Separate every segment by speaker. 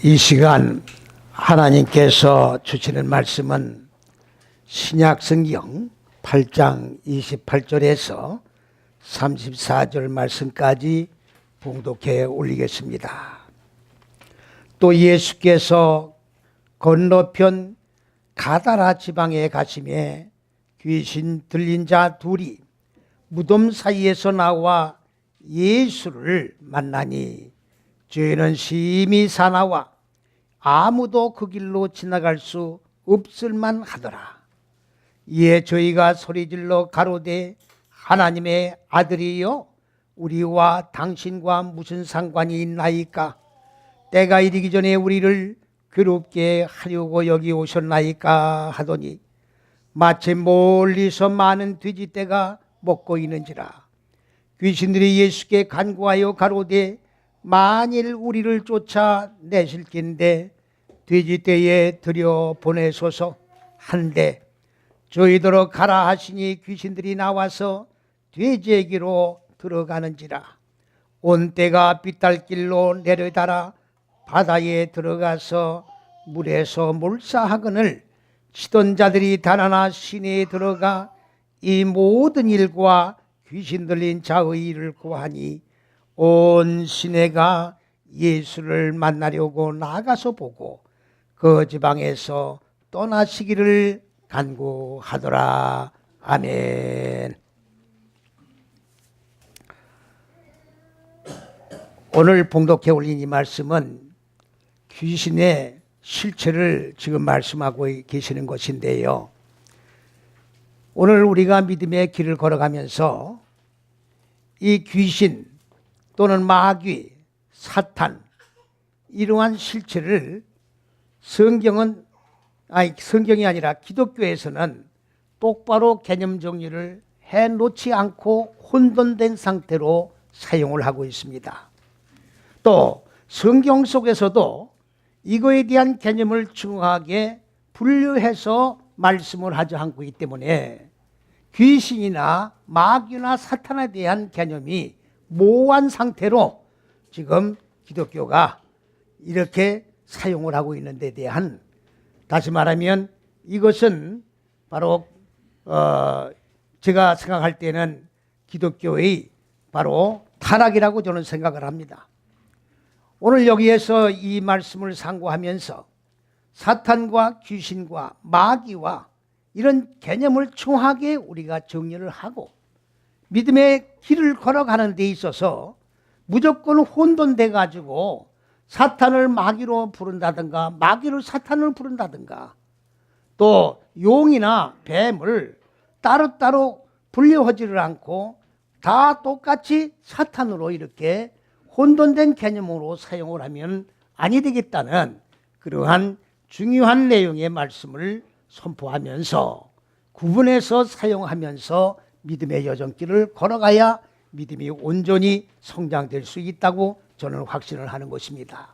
Speaker 1: 이 시간 하나님께서 주시는 말씀은 신약성경 8장 28절에서 34절 말씀까지 봉독해 올리겠습니다. 또 예수께서 건너편 가다라 지방에 가시매 귀신 들린 자 둘이 무덤 사이에서 나와 예수를 만나니 저희는 심히 사나워 아무도 그 길로 지나갈 수 없을만 하더라. 이에 저희가 소리질러 가로되 하나님의 아들이여 우리와 당신과 무슨 상관이 있나이까? 때가 이르기 전에 우리를 괴롭게 하려고 여기 오셨나이까 하더니 마치 멀리서 많은 돼지떼가 먹고 있는지라. 귀신들이 예수께 간구하여 가로되 만일 우리를 쫓아내실 낀데 돼지떼에 들여 보내소서 한데 저희더러 가라 하시니 귀신들이 나와서 돼지에게로 들어가는지라. 온 떼가 빗달길로 내려달아 바다에 들어가서 물에서 몰사하거늘 치던 자들이 달아나 시내에 들어가 이 모든 일과 귀신 들린 자의 일을 구하니 온 시내가 예수를 만나려고 나가서 보고 그 지방에서 떠나시기를 간구하더라. 아멘. 오늘 봉독해 올린 이 말씀은 귀신의 실체를 지금 말씀하고 계시는 것인데요. 오늘 우리가 믿음의 길을 걸어가면서 이 귀신 또는 마귀, 사탄 이러한 실체를 성경이 아니라 기독교에서는 똑바로 개념 정리를 해놓지 않고 혼돈된 상태로 사용을 하고 있습니다. 또 성경 속에서도 이거에 대한 개념을 정확하게 분류해서 말씀을 하지 않고 있기 때문에 귀신이나 마귀나 사탄에 대한 개념이 모호한 상태로 지금 기독교가 이렇게 사용을 하고 있는 데 대한, 다시 말하면 이것은 바로 제가 생각할 때는 기독교의 바로 타락이라고 저는 생각을 합니다. 오늘 여기에서 이 말씀을 상고하면서 사탄과 귀신과 마귀와 이런 개념을 정확하게 우리가 정리를 하고 믿음의 길을 걸어가는 데 있어서 무조건 혼돈돼 가지고 사탄을 마귀로 부른다든가 마귀를 사탄을 부른다든가 또 용이나 뱀을 따로따로 분류하지를 않고 다 똑같이 사탄으로 이렇게 혼돈된 개념으로 사용을 하면 아니 되겠다는 그러한 중요한 내용의 말씀을 선포하면서 구분해서 사용하면서 믿음의 여정길을 걸어가야 믿음이 온전히 성장될 수 있다고 저는 확신을 하는 것입니다.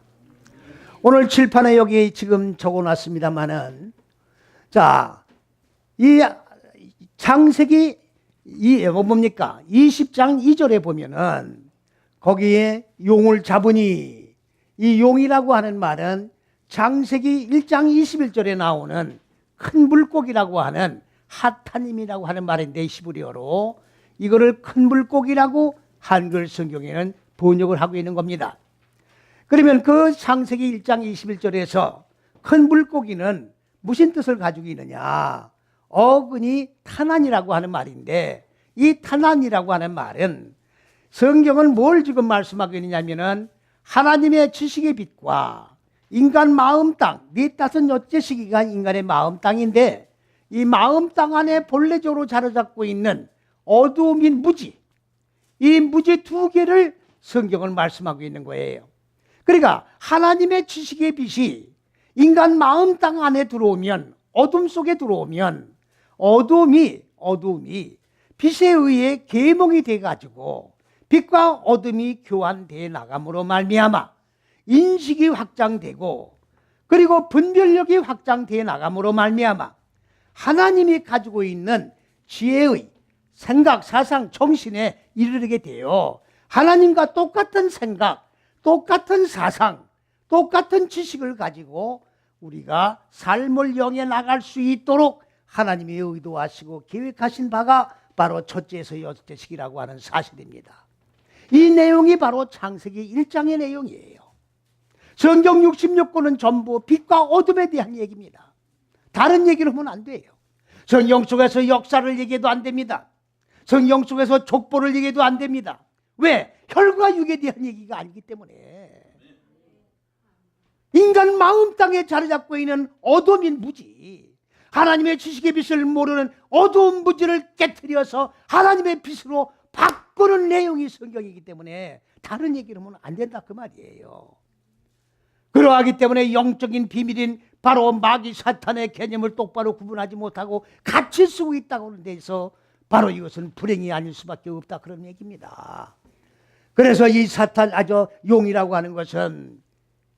Speaker 1: 오늘 칠판에 여기 지금 적어놨습니다마는 이 창세기 뭡니까? 20장 2절에 보면은 거기에 용을 잡으니, 이 용이라고 하는 말은 창세기 1장 21절에 나오는 큰 물고기라고 하는 하타님이라고 하는 말인데 히브리어로 이거를 큰 물고기라고 한글 성경에는 번역을 하고 있는 겁니다. 그러면 그 창세기 1장 21절에서 큰 물고기는 무슨 뜻을 가지고 있느냐? 어근이 타난이라고 하는 말인데 이 타난이라고 하는 말은 성경은 뭘 지금 말씀하고 있느냐면은 하나님의 지식의 빛과 인간 마음 땅, 네 다섯 여째 시기가 인간의 마음 땅인데 이 마음 땅 안에 본래적으로 자리 잡고 있는 어두움인 무지, 이 무지 두 개를 성경을 말씀하고 있는 거예요. 그러니까 하나님의 지식의 빛이 인간 마음 땅 안에 들어오면, 어둠 속에 들어오면 어둠이 빛에 의해 계몽이 돼가지고 빛과 어둠이 교환되어 나감으로 말미암아 인식이 확장되고 그리고 분별력이 확장되어 나감으로 말미암아 하나님이 가지고 있는 지혜의 생각, 사상, 정신에 이르게 돼요. 하나님과 똑같은 생각, 똑같은 사상, 똑같은 지식을 가지고 우리가 삶을 영해 나갈 수 있도록 하나님이 의도하시고 계획하신 바가 바로 첫째에서 여섯째식이라고 하는 사실입니다. 이 내용이 바로 창세기 1장의 내용이에요. 성경 66권은 전부 빛과 어둠에 대한 얘기입니다. 다른 얘기를 하면 안 돼요. 성경 속에서 역사를 얘기해도 안 됩니다. 성경 속에서 족보를 얘기해도 안 됩니다. 왜? 혈과 육에 대한 얘기가 아니기 때문에. 인간 마음 땅에 자리 잡고 있는 어둠인 무지, 하나님의 지식의 빛을 모르는 어두운 무지를 깨트려서 하나님의 빛으로 바꾸는 내용이 성경이기 때문에 다른 얘기를 하면 안 된다 그 말이에요. 그러하기 때문에 영적인 비밀인 바로 마귀 사탄의 개념을 똑바로 구분하지 못하고 같이 쓰고 있다고 하는 데서 바로 이것은 불행이 아닐 수밖에 없다 그런 얘기입니다. 그래서 이 사탄 용이라고 하는 것은,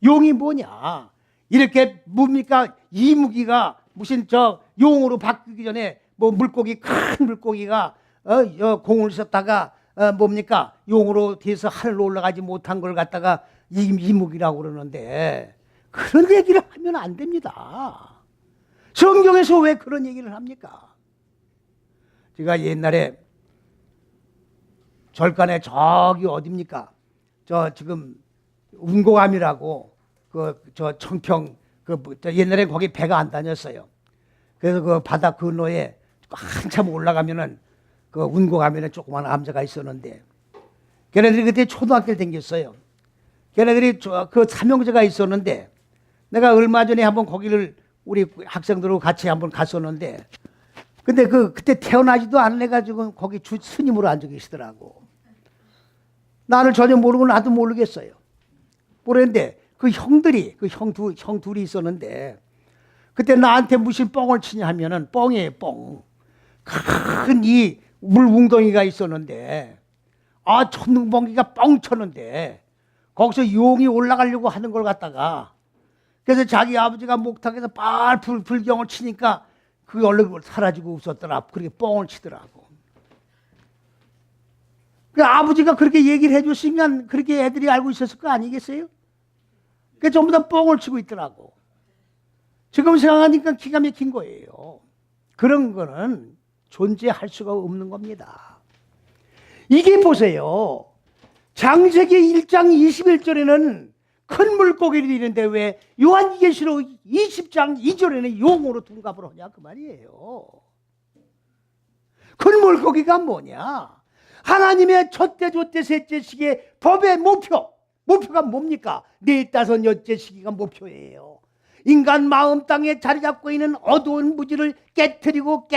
Speaker 1: 용이 뭐냐, 이렇게 뭡니까, 이 무기가 무슨 용으로 바뀌기 전에 뭐 물고기, 큰 물고기가 공을 썼다가 뭡니까, 용으로 돼서 하늘로 올라가지 못한 걸 갖다가 이무기라고 그러는데, 그런 얘기를 하면 안 됩니다. 성경에서 왜 그런 얘기를 합니까? 제가 옛날에 절간에 저기 어딥니까, 지금 운고감이라고 청평 옛날에 거기 배가 안 다녔어요. 그래서 그 바다 근로에 한참 올라가면은 그 운고감에는 조그만 암자가 있었는데, 걔네들이 그때 초등학교를 다녔어요. 걔네들이 그 삼형제가 있었는데, 내가 얼마 전에 한번 거기를 우리 학생들하고 같이 한번 갔었는데, 근데 그때 태어나지도 않아가지고 거기 주 스님으로 앉아 계시더라고. 나를 전혀 모르고 나도 모르겠어요. 모르는데 그 형들이, 형 둘이 있었는데, 그때 나한테 무슨 뻥을 치냐 하면은, 뻥이에요, 뻥. 큰 이 물웅덩이가 있었는데, 천둥번개가 뻥 쳤는데, 거기서 용이 올라가려고 하는 걸 갖다가, 그래서 자기 아버지가 목탁에서 불경을 치니까 그게 얼른 사라지고 없었더라. 그렇게 뻥을 치더라고. 그 아버지가 그렇게 얘기를 해줬으니까 그렇게 애들이 알고 있었을 거 아니겠어요? 그 전부 다 뻥을 치고 있더라고. 지금 생각하니까 기가 막힌 거예요. 그런 거는 존재할 수가 없는 겁니다. 이게 보세요. 창세기 1장 21절에는 큰 물고기를 이는데 왜 요한계시록 20장 2절에는 용으로 둔갑을 하냐 그 말이에요. 큰 물고기가 뭐냐? 하나님의 첫째, 둘째, 셋째 시기의 법의 목표가 뭡니까? 네, 다섯, 여째 시기가 목표예요. 인간 마음 땅에 자리 잡고 있는 어두운 무지를 깨트리고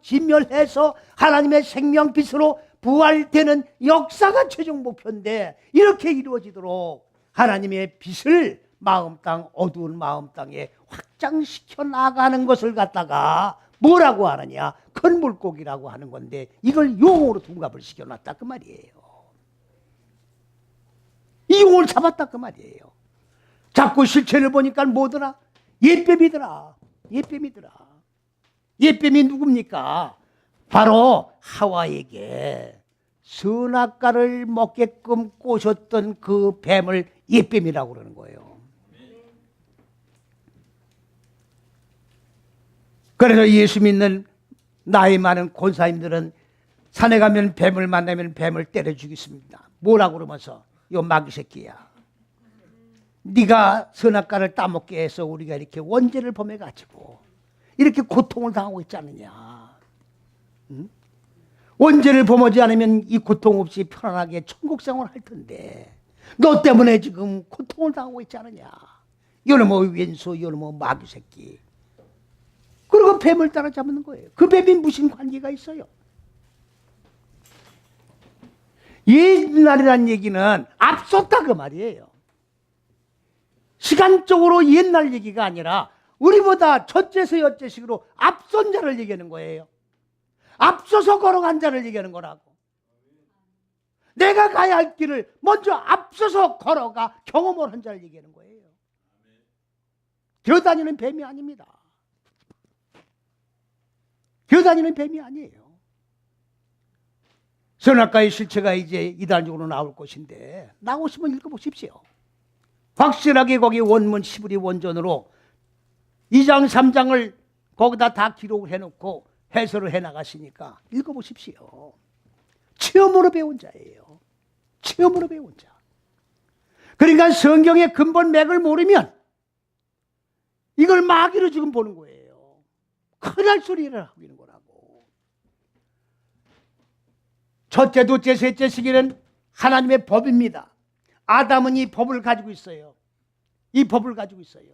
Speaker 1: 진멸해서 하나님의 생명빛으로 부활되는 역사가 최종 목표인데, 이렇게 이루어지도록 하나님의 빛을 마음 땅, 어두운 마음 땅에 확장시켜 나가는 것을 갖다가 뭐라고 하느냐? 큰 물고기라고 하는 건데, 이걸 용으로 둔갑을 시켜놨다 그 말이에요. 이 용을 잡았다 그 말이에요. 잡고 실체를 보니까 뭐더라? 옛뱀이더라. 옛뱀이 누굽니까? 바로 하와에게 선악과를 먹게끔 꼬셨던 그 뱀을 옛뱀이라고 그러는 거예요. 그래서 예수 믿는 나이 많은 권사님들은 산에 가면 뱀을 만나면 뱀을 때려 죽이십니다. 뭐라고 그러면서, 요 마귀 새끼야, 네가 선악과를 따먹게 해서 우리가 이렇게 원죄를 범해가지고 이렇게 고통을 당하고 있지 않느냐. 응? 원죄를 범하지 않으면 이 고통 없이 편안하게 천국 생활을 할 텐데 너 때문에 지금 고통을 당하고 있지 않느냐. 이놈의 왼수, 이놈의 마귀 새끼. 그리고 뱀을 따라잡는 거예요. 그 뱀이 무슨 관계가 있어요? 옛날이란 얘기는 앞섰다 그 말이에요. 시간적으로 옛날 얘기가 아니라 우리보다 첫째서 여째식으로 앞선 자를 얘기하는 거예요. 앞서서 걸어간 자를 얘기하는 거라고. 내가 가야 할 길을 먼저 앞서서 걸어가 경험을 한 자를 얘기하는 거예요. 겨다니는 뱀이 아닙니다. 겨다니는 뱀이 아니에요. 선악과의 실체가 이제 이단적으로 나올 것인데, 나오시면 읽어보십시오. 확실하게 거기 원문 시브리 원전으로 2장 3장을 거기다 다 기록을 해놓고 해설을 해나가시니까 읽어보십시오. 체험으로 배운 자예요. 체험으로 배운 자. 그러니까 성경의 근본 맥을 모르면 이걸 마귀로 지금 보는 거예요. 큰일 소리를 하고 있는 거라고. 첫째, 둘째, 셋째 시기는 하나님의 법입니다. 아담은 이 법을 가지고 있어요. 이 법을 가지고 있어요.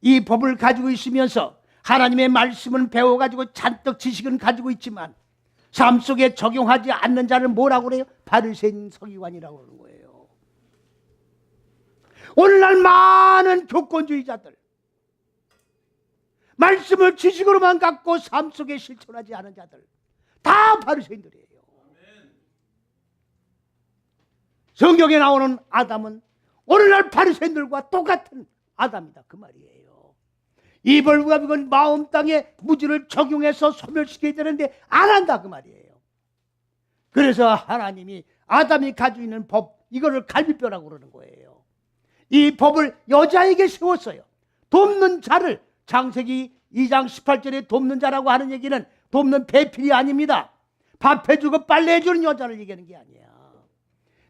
Speaker 1: 이 법을 가지고 있으면서 하나님의 말씀은 배워가지고 잔뜩 지식은 가지고 있지만 삶 속에 적용하지 않는 자를 뭐라고 그래요? 바리새인 서기관이라고 그러는 거예요. 오늘날 많은 교권주의자들, 말씀을 지식으로만 갖고 삶 속에 실천하지 않은 자들, 다 바리새인들이에요. 성경에 나오는 아담은 오늘날 바리새인들과 똑같은 아담이다 그 말이에요. 이 벌과 이건 마음 땅에 무지를 적용해서 소멸시켜야 되는데 안 한다 그 말이에요. 그래서 하나님이 아담이 가지고 있는 법, 이거를 갈비뼈라고 그러는 거예요. 이 법을 여자에게 세웠어요. 돕는 자를, 창세기 2장 18절에 돕는 자라고 하는 얘기는 돕는 배필이 아닙니다. 밥 해주고 빨래 해주는 여자를 얘기하는 게 아니야.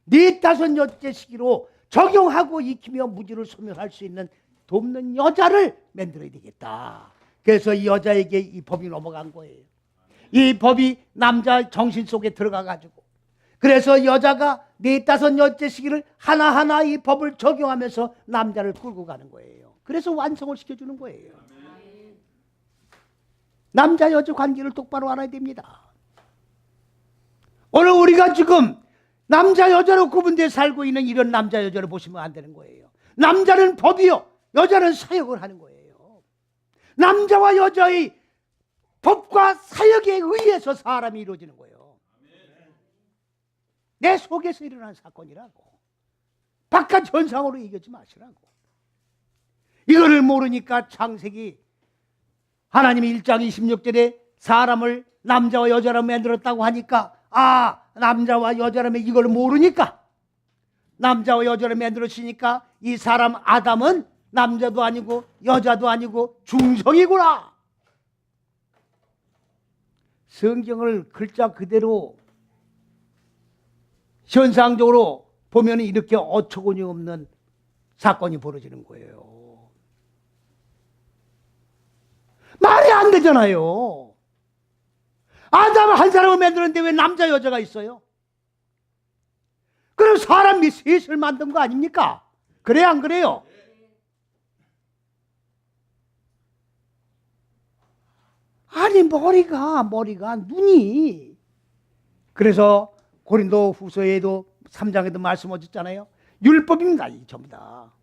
Speaker 1: 4-5째 시기로 적용하고 익히며 무지를 소멸할 수 있는 돕는 여자를 만들어야 되겠다. 그래서 이 여자에게 이 법이 넘어간 거예요. 이 법이 남자 정신 속에 들어가가지고, 그래서 여자가 4-5째 시기를 하나하나 이 법을 적용하면서 남자를 끌고 가는 거예요. 그래서 완성을 시켜주는 거예요. 남자 여자 관계를 똑바로 알아야 됩니다. 오늘 우리가 지금 남자 여자로 구분되어 살고 있는 이런 남자 여자를 보시면 안 되는 거예요. 남자는 법이요, 여자는 사역을 하는 거예요. 남자와 여자의 법과 사역에 의해서 사람이 이루어지는 거예요. 내 속에서 일어난 사건이라고. 바깥 현상으로 얘기하지 마시라고. 이거를 모르니까 창세기 하나님이 1장 26절에 사람을 남자와 여자로 만들었다고 하니까, 아, 남자와 여자라면 이걸 모르니까, 남자와 여자를 만들었으니까 이 사람 아담은 남자도 아니고 여자도 아니고 중성이구나. 성경을 글자 그대로 현상적으로 보면 이렇게 어처구니 없는 사건이 벌어지는 거예요. 말이 안 되잖아요. 아담 한 사람을 만드는데 왜 남자 여자가 있어요? 그럼 사람이 셋을 만든 거 아닙니까? 그래 안 그래요? 아니 머리가 눈이. 그래서 고린도 후서에도 3장에도 말씀하셨잖아요. 율법입니다. 이 전부 다.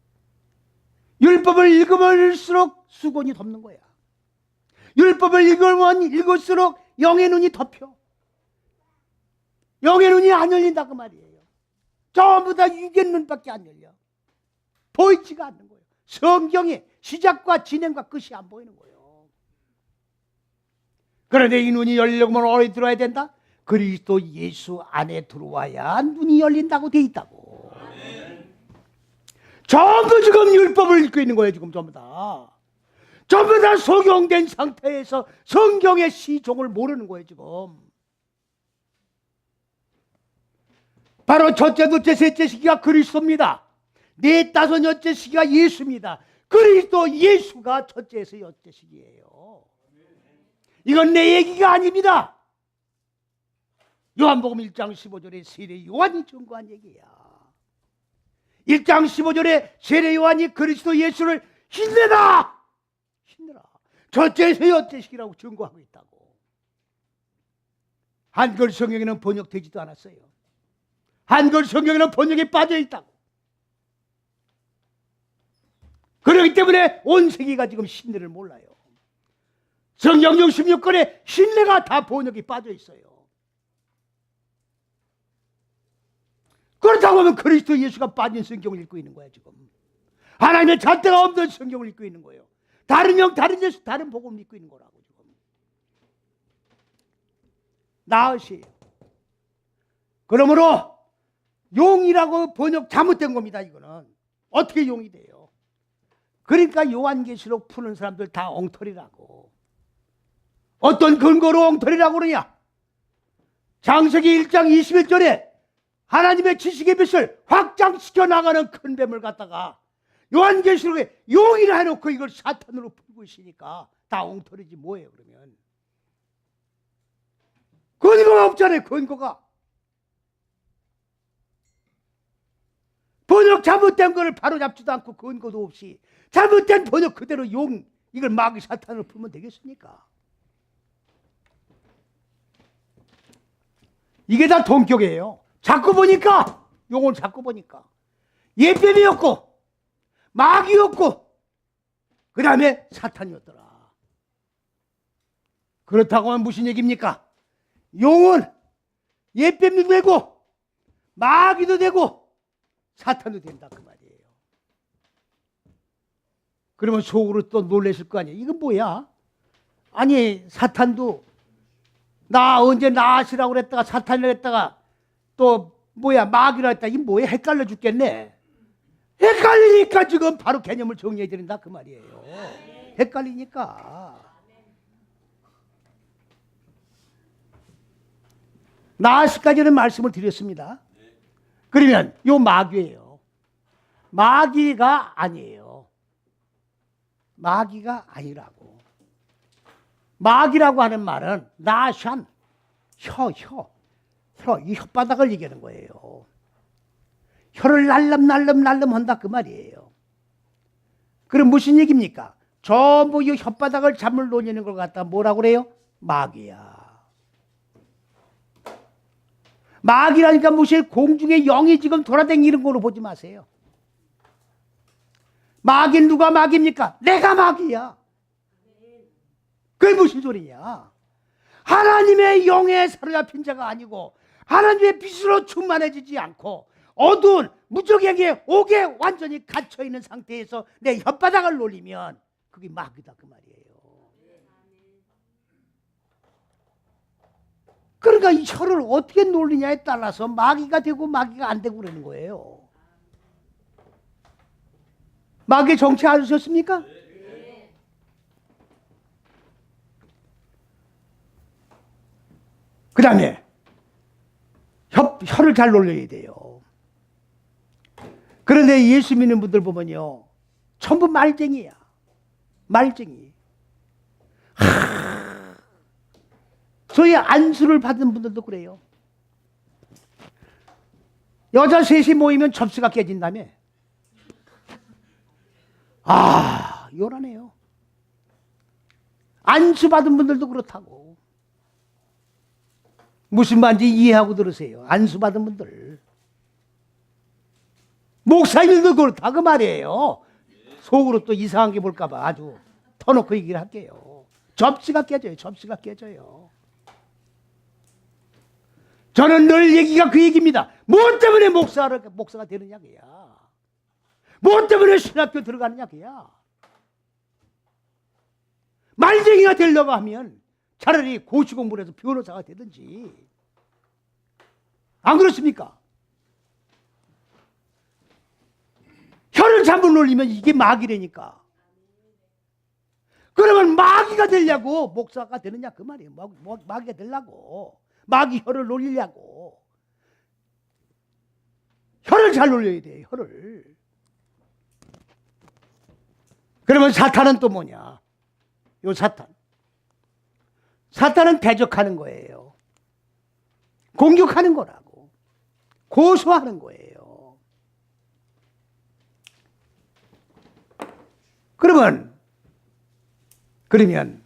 Speaker 1: 율법을 읽을수록 수건이 덮는 거야. 율법을 읽으면 읽을수록 영의 눈이 덮여. 영의 눈이 안 열린다 그 말이에요. 전부 다 육의 눈밖에 안 열려. 보이지가 않는 거예요. 성경의 시작과 진행과 끝이 안 보이는 거예요. 그런데 이 눈이 열려면 어디 들어와야 된다? 그리스도 예수 안에 들어와야 눈이 열린다고 돼 있다고. 전부 지금 율법을 읽고 있는 거예요. 지금 전부 다. 전부 다 소경된 상태에서 성경의 시종을 모르는 거예요. 지금. 바로 첫째, 둘째, 셋째 시기가 그리스도입니다. 4-5째 시기가 예수입니다. 그리스도 예수가 첫째에서 여째 시기예요. 이건 내 얘기가 아닙니다. 요한복음 1장 15절에 세례 요한이 증거한 얘기야. 1장 15절에 세례 요한이 그리스도 예수를 힘내라! 힘내라. 첫째에서 여째식이라고 증거하고 있다고. 한글 성경에는 번역되지도 않았어요. 한글 성경에는 번역에 빠져 있다고. 그렇기 때문에 온 세계가 지금 신뢰를 몰라요. 성경 66권에 신뢰가 다 번역이 빠져 있어요. 그렇다고 하면 그리스도 예수가 빠진 성경을 읽고 있는 거야 지금. 하나님의 잣대가 없는 성경을 읽고 있는 거예요. 다른 영, 다른 예수, 다른 복음을 읽고 있는 거라고 지금. 나으시에요. 그러므로 용이라고 번역 잘못된 겁니다. 이거는 어떻게 용이 돼요? 그러니까 요한계시록 푸는 사람들 다 엉터리라고. 어떤 근거로 엉터리라고 그러냐? 창세기 1장 21절에 하나님의 지식의 빛을 확장시켜 나가는 큰 뱀을 갖다가 요한계시록에 용이라 해놓고 이걸 사탄으로 풀고 있으니까 다 엉터리지 뭐예요 그러면. 근거가 없잖아요. 근거가. 번역 잘못된 거를 바로잡지도 않고 근거도 없이 잘못된 번역 그대로 용 이걸 마귀 사탄으로 풀면 되겠습니까? 이게 다 동격이에요. 자꾸 보니까 용을 자꾸 보니까 예뱀이었고 마귀였고 그 다음에 사탄이었더라. 그렇다고 하면 무슨 얘기입니까? 용은 예뱀도 되고 마귀도 되고 사탄도 된다 그 말이에요. 그러면 속으로 또 놀라실 거 아니에요. 이건 뭐야? 아니 사탄도 나 언제 나시라고 그랬다가 사탄이라고 했다가 또 뭐야 마귀라고 했다. 이게 뭐야? 헷갈려 죽겠네. 헷갈리니까 지금 바로 개념을 정리해 드린다 그 말이에요. 헷갈리니까. 나시까지는 말씀을 드렸습니다. 그러면 요 마귀예요. 마귀가 아니에요. 마귀가 아니라고. 마귀라고 하는 말은 나샨 혀, 이 혓바닥을 얘기하는 거예요. 혀를 날름날름 한다 그 말이에요. 그럼 무슨 얘기입니까? 전부 이 혓바닥을 잠을 놓는 걸 갖다 뭐라고 그래요? 마귀야. 마귀라니까 무슨 공중에 영이 지금 돌아다니는 걸로 보지 마세요. 마귀는 누가 마귀입니까? 내가 마귀야. 그게 무슨 소리냐? 하나님의 영에 사로잡힌 자가 아니고 하나님의 빛으로 충만해지지 않고 어두운 무적에게 옥에 완전히 갇혀있는 상태에서 내 혓바닥을 놀리면 그게 마귀다 그 말이에요. 그러니까 이 혀를 어떻게 놀리냐에 따라서 마귀가 되고 마귀가 안 되고 그러는 거예요. 마귀의 정체 아셨습니까? 그 다음에 혀를 잘 놀려야 돼요. 그런데 예수 믿는 분들 보면요 전부 말쟁이야. 말쟁이. 소위 안수를 받은 분들도 그래요. 여자 셋이 모이면 접시가 깨진다며. 아 요란해요. 안수 받은 분들도 그렇다고. 무슨 말인지 이해하고 들으세요. 안수 받은 분들. 목사님들도 그렇다 그 말이에요. 속으로 또 이상한 게 볼까봐 아주 터놓고 얘기를 할게요. 접시가 깨져요. 접시가 깨져요. 저는 늘 얘기가 그 얘기입니다. 무엇 때문에 목사가 되느냐 그야. 무엇 때문에 신학교 들어가느냐 그야. 말쟁이가 되려고 하면 차라리 고시 공부를 해서 변호사가 되든지. 안 그렇습니까? 혀를 잘못 놀리면 이게 마귀라니까. 그러면 마귀가 되려고 목사가 되느냐 그 말이에요. 마귀가 되려고. 마귀 혀를 놀리려고. 혀를 잘 놀려야 돼요. 혀를. 그러면 사탄은 또 뭐냐? 요 사탄. 사탄은 대적하는 거예요. 공격하는 거라고. 고소하는 거예요. 그러면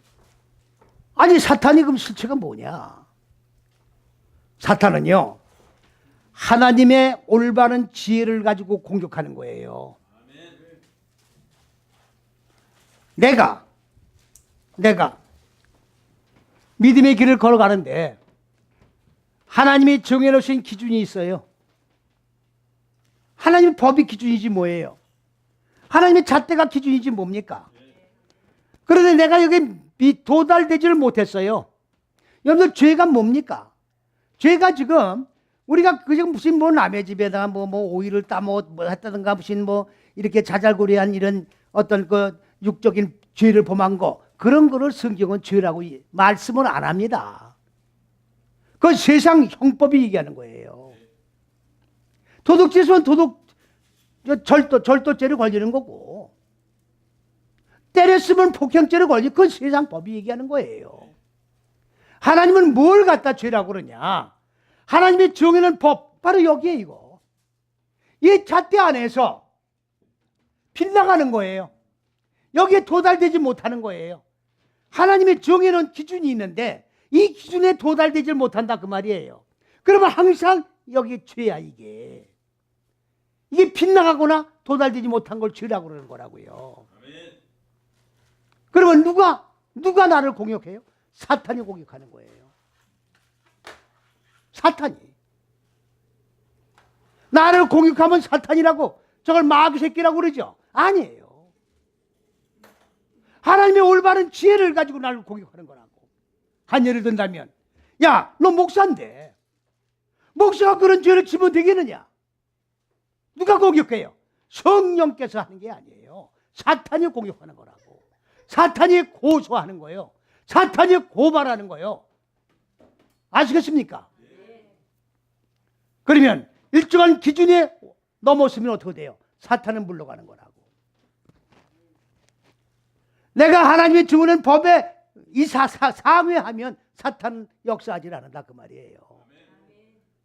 Speaker 1: 아니 사탄이 그럼 실체가 뭐냐? 사탄은요 하나님의 올바른 지혜를 가지고 공격하는 거예요. 내가 믿음의 길을 걸어가는데 하나님이 정해놓으신 기준이 있어요. 하나님의 법이 기준이지 뭐예요? 하나님의 잣대가 기준이지 뭡니까? 그런데 내가 여기 도달되지를 못했어요. 여러분들 죄가 뭡니까? 죄가 지금 우리가 그냥 무슨 뭐 남의 집에다가 뭐 오이를 따 뭐 했다든가 무슨 뭐 이렇게 자잘구레한 이런 어떤 그 육적인 죄를 범한 거, 그런 거를 성경은 죄라고 말씀을 안 합니다. 그 세상 형법이 얘기하는 거예요. 도둑질은 절도죄를 걸리는 거고, 때렸으면 폭행죄를 걸리는, 그건 세상 법이 얘기하는 거예요. 하나님은 뭘 갖다 죄라고 그러냐? 하나님이 정해놓은 법, 바로 여기에 이거. 이 잣대 안에서 빗나가는 거예요. 여기에 도달되지 못하는 거예요. 하나님이 정해놓은 기준이 있는데 이 기준에 도달되지 못한다 그 말이에요. 그러면 항상 여기 죄야 이게. 이게 빗나가거나 도달되지 못한 걸 죄라고 그러는 거라고요. 그러면 누가 나를 공격해요? 사탄이 공격하는 거예요. 사탄이. 나를 공격하면 사탄이라고, 저걸 마귀 새끼라고 그러죠? 아니에요. 하나님의 올바른 지혜를 가지고 나를 공격하는 거라고. 한 예를 든다면, 야, 너 목사인데 목사가 그런 죄를 지면 되겠느냐? 누가 공격해요? 성령께서 하는 게 아니에요. 사탄이 공격하는 거라고. 사탄이 고소하는 거예요. 사탄이 고발하는 거예요. 아시겠습니까? 그러면 일정한 기준에 넘었으면 어떻게 돼요? 사탄은 물러가는 거라고. 내가 하나님이 주는 법에 상회하면 사탄은 역사하지 않는다 그 말이에요.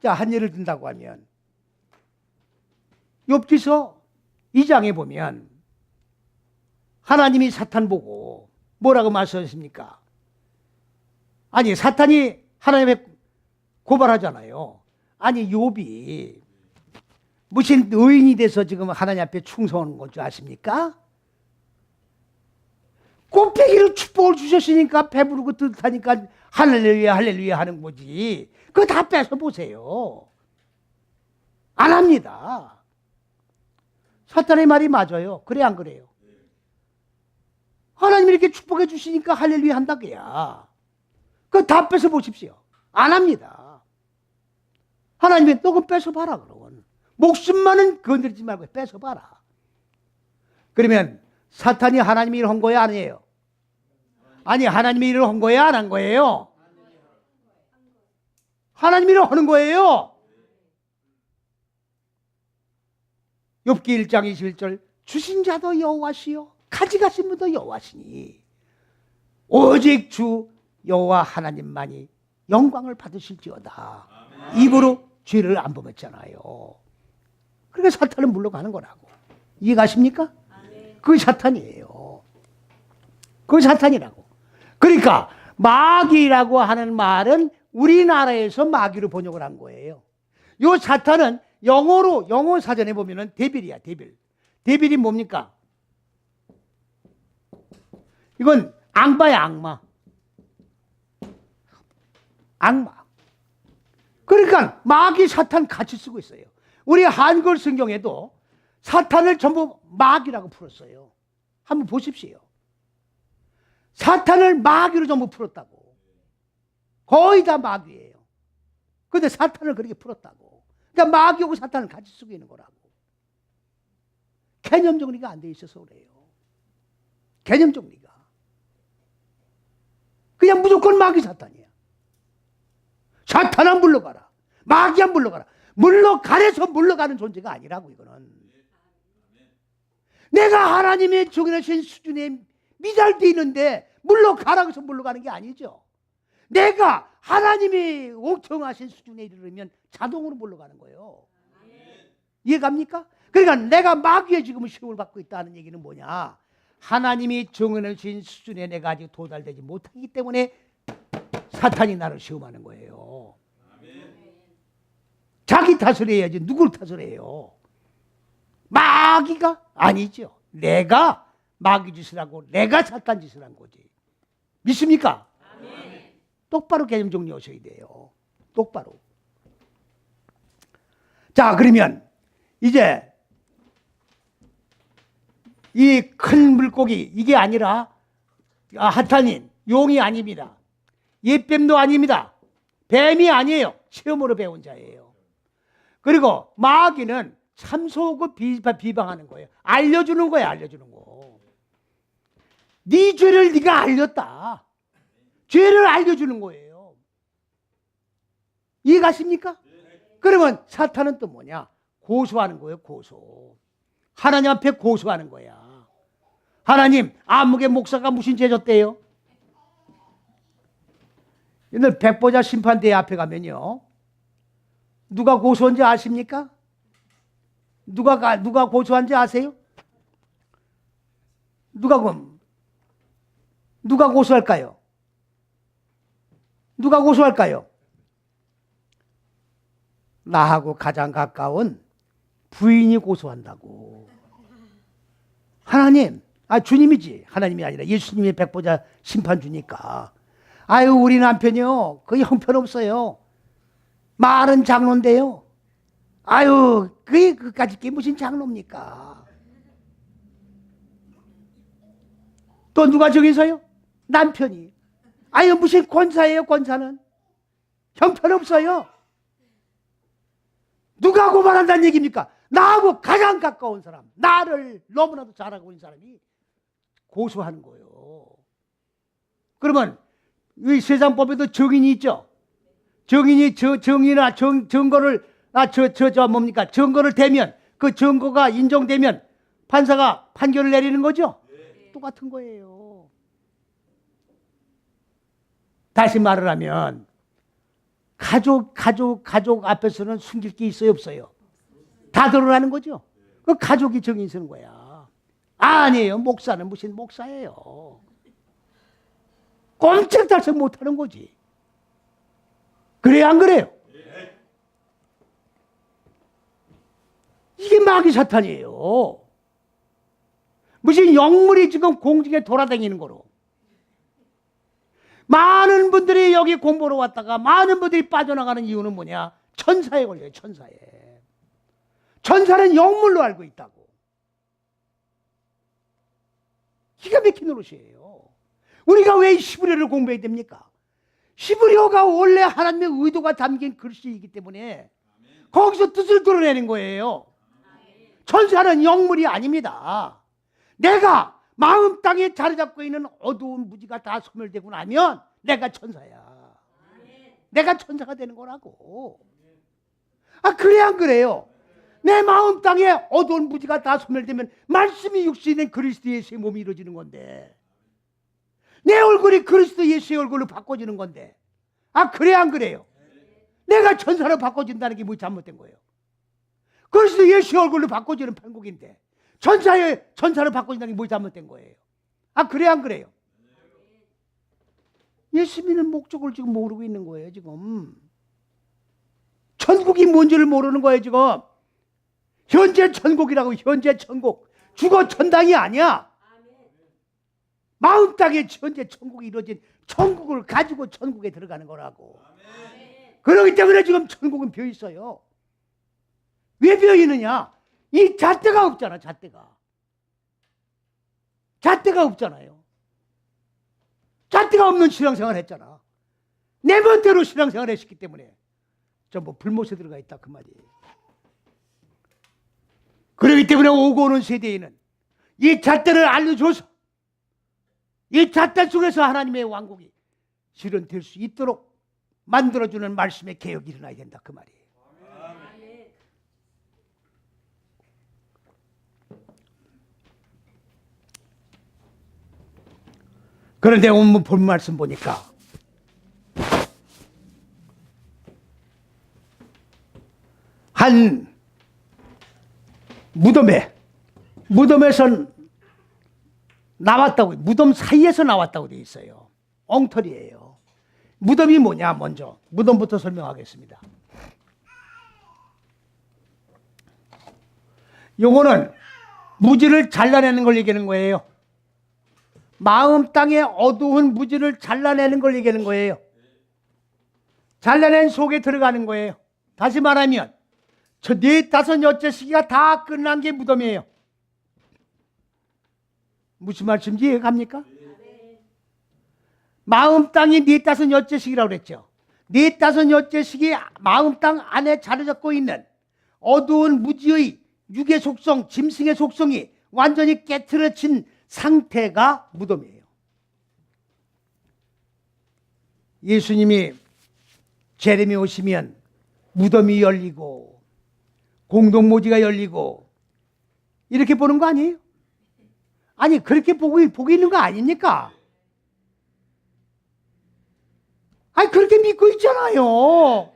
Speaker 1: 자, 한 예를 든다고 하면 욥기서 2장에 보면 하나님이 사탄 보고 뭐라고 말씀하십니까? 아니, 사탄이 하나님의 고발하잖아요. 아니, 욥이 무슨 의인이 돼서 지금 하나님 앞에 충성하는 건 줄 아십니까? 곱빼기로 축복을 주셨으니까 배부르고 뜻하니까 할렐루야 할렐루야 하는 거지. 그거 다 뺏어 보세요. 안 합니다. 사탄의 말이 맞아요. 그래 안 그래요? 하나님이 이렇게 축복해 주시니까 할렐루야 한다 그야. 그거 다 뺏어 보십시오. 안 합니다. 하나님이 너 그거 뺏어 봐라 그러면. 목숨만은 건드리지 말고 뺏어 봐라. 그러면 사탄이 하나님이 일을 한 거예요, 아니에요? 아니, 하나님이 일을 한 거예요, 안 한 거예요? 하나님이 일을 하는 거예요. 욥기 1장 21절 주신 자도 여호와시요 가져가신 분도 여호와시니 오직 주 여호와 하나님만이 영광을 받으실지어다. 입으로 죄를 안 범했잖아요. 그러니까 사탄은 물러가는 거라고. 이해가십니까? 그게 사탄이에요. 그게 사탄이라고. 그러니까 마귀라고 하는 말은 우리나라에서 마귀로 번역을 한 거예요. 요 사탄은 영어 사전에 보면은 데빌이야, 데빌. 데빌이 뭡니까? 이건 악마야, 악마. 악마. 그러니까 마귀, 사탄 같이 쓰고 있어요. 우리 한글 성경에도 사탄을 전부 마귀라고 풀었어요. 한번 보십시오. 사탄을 마귀로 전부 풀었다고. 거의 다 마귀예요. 그런데 사탄을 그렇게 풀었다고. 그러니까 마귀하고 사탄을 같이 쓰고 있는 거라고. 개념 정리가 안 돼 있어서 그래요. 개념 정리가. 그냥 무조건 마귀 사탄이야. 사탄아 물러가라. 마귀야 물러가라. 물러가래서 물러가는 존재가 아니라고 이거는. 내가 하나님의 정해놓으신 수준에 미달돼 있는데 물러가라고 해서 물러가는 게 아니죠. 내가 하나님이 옥정하신 수준에 이르면 자동으로 물러가는 거예요. 이해갑니까? 그러니까 내가 마귀의 지금 시험을 받고 있다는 얘기는 뭐냐? 하나님이 정해놓으신 수준에 내가 아직 도달되지 못하기 때문에 사탄이 나를 시험하는 거예요. 자기 탓을 해야지 누굴 탓을 해요? 마귀가 아니죠. 내가 마귀 짓을 하고 내가 사탄 짓을 한 거지. 믿습니까? 아멘. 똑바로 개념 정리하셔야 돼요. 똑바로. 자, 그러면 이제 이 큰 물고기 이게 아니라 하탄인 용이 아닙니다. 옛뱀도 아닙니다. 뱀이 아니에요. 체험으로 배운 자예요. 그리고 마귀는 참소고 비방하는 거예요. 알려주는 거예요. 알려주는 거. 네 죄를 네가 알렸다. 죄를 알려주는 거예요. 이해가십니까? 그러면 사탄은 또 뭐냐? 고소하는 거예요. 고소. 하나님 앞에 고소하는 거야. 하나님, 아무개 목사가 무슨 죄 졌대요? 옛날 백보자 심판대 앞에 가면요, 누가 고소한지 아십니까? 누가 고소한지 아세요? 누가 고소할까요? 누가 고소할까요? 나하고 가장 가까운 부인이 고소한다고. 하나님, 주님이지. 하나님이 아니라 예수님이 백보자 심판 주니까. 아유, 우리 남편이요, 거의 형편없어요. 말은 장로인데요. 아유, 그까짓 게 무슨 장로입니까? 또 누가 저기서요? 남편이. 아유, 무슨 권사예요, 권사는? 형편없어요. 누가 고발한다는 얘기입니까? 나하고 가장 가까운 사람, 나를 너무나도 잘 알고 있는 사람이 고소하는 거예요. 그러면 이 세상법에도 정인이 있죠. 정인이 정의나 증거를 뭡니까? 증거를 대면, 그 증거가 인정되면 판사가 판결을 내리는 거죠. 똑같은 거예요. 다시 말을 하면 가족 앞에서는 숨길 게 있어요, 없어요? 다 드러나는 거죠. 그 가족이 정인 서는 거야. 아니에요. 목사는 무슨 목사예요. 꼼짝달싹 못하는 거지. 그래요, 안 그래요? 이게 마귀 사탄이에요. 무슨 영물이 지금 공중에 돌아다니는 거로. 많은 분들이 여기 공부로 왔다가 많은 분들이 빠져나가는 이유는 뭐냐? 천사에 걸려요, 천사에. 천사는 영물로 알고 있다고. 기가 막힌 노릇이에요. 우리가 왜 히브리어를 공부해야 됩니까? 히브리어가 원래 하나님의 의도가 담긴 글씨이기 때문에 거기서 뜻을 드러내는 거예요. 천사는 영물이 아닙니다. 내가 마음 땅에 자리 잡고 있는 어두운 무지가 다 소멸되고 나면 내가 천사야. 내가 천사가 되는 거라고. 그래 안 그래요? 내 마음 땅에 어두운 무지가 다 소멸되면 말씀이 육신이 된 그리스도 예수의 몸이 이루어지는 건데, 내 얼굴이 그리스도 예수의 얼굴로 바꿔지는 건데, 그래 안 그래요? 내가 천사로 바꿔진다는 게 뭐 잘못된 거예요? 그리스도 예수의 얼굴로 바꿔지는 판국인데 천사로 바꿔진다는 게 뭐 잘못된 거예요? 그래 안 그래요? 예수 믿는 목적을 지금 모르고 있는 거예요, 지금. 천국이 뭔지를 모르는 거예요, 지금. 현재 천국이라고, 현재 천국. 죽어 천당이 아니야. 마음 땅에 현재 천국이 이루어진 천국을 가지고 천국에 들어가는 거라고. 그렇기 때문에 지금 천국은 비어 있어요. 왜 비어 있느냐? 이 잣대가 없잖아, 잣대가. 잣대가 없잖아요. 잣대가 없는 신앙생활 했잖아. 내 멋대로 신앙생활 했기 때문에 전부 불못에 들어가 있다, 그 말이에요. 그렇기 때문에 오고 오는 세대에는 이 잣대를 알려줘서 이 잣대 속에서 하나님의 왕국이 실현될 수 있도록 만들어주는 말씀의 개혁이 일어나야 된다, 그 말이에요. 그런데 오늘 본 말씀 보니까 한 무덤에서 나왔다고, 무덤 사이에서 나왔다고 되어 있어요. 엉터리예요. 무덤이 뭐냐? 먼저 무덤부터 설명하겠습니다. 요거는 무지를 잘라내는 걸 얘기하는 거예요. 마음 땅에 어두운 무지를 잘라내는 걸 얘기하는 거예요. 잘라낸 속에 들어가는 거예요. 다시 말하면 저 4-5 시기가 다 끝난 게 무덤이에요. 무슨 말씀인지 이해갑니까? 마음 땅이 4-5 시기라고 그랬죠. 4-5 시기 마음 땅 안에 자리 잡고 있는 어두운 무지의 육의 속성, 짐승의 속성이 완전히 깨트려진 상태가 무덤이에요. 예수님이 재림이 오시면 무덤이 열리고 공동모지가 열리고 이렇게 보는 거 아니에요? 아니 그렇게 보고 있는 거 아닙니까? 아니 그렇게 믿고 있잖아요.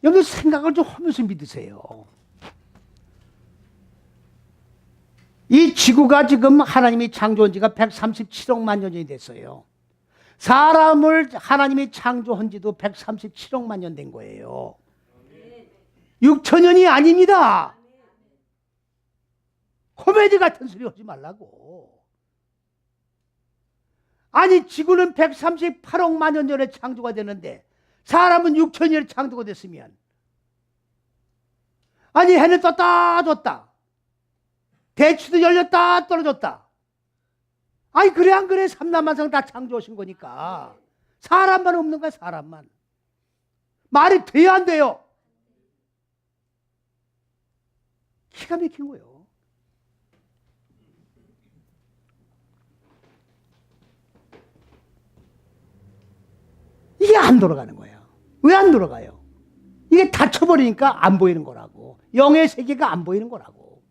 Speaker 1: 여러분 생각을 좀 하면서 믿으세요. 이 지구가 지금 하나님이 창조한 지가 137억만 년이 됐어요. 사람을 하나님이 창조한 지도 137억만 년 된 거예요. 6천년이 아닙니다. 코미디 같은 소리 하지 말라고. 아니 지구는 138억만 년 전에 창조가 되는데 사람은 6천년에 창조가 됐으면 아니 해는 떴다 졌다 대추도 열렸다 떨어졌다. 아니 그래 안 그래? 삼라만상 다 창조하신 거니까. 사람만 없는 거야. 사람만. 말이 돼야 안 돼요? 기가 막힌 거예요. 이게 안 돌아가는 거예요. 왜 안 돌아가요? 이게 닫혀버리니까 안 보이는 거라고. 영의 세계가 안 보이는 거라고.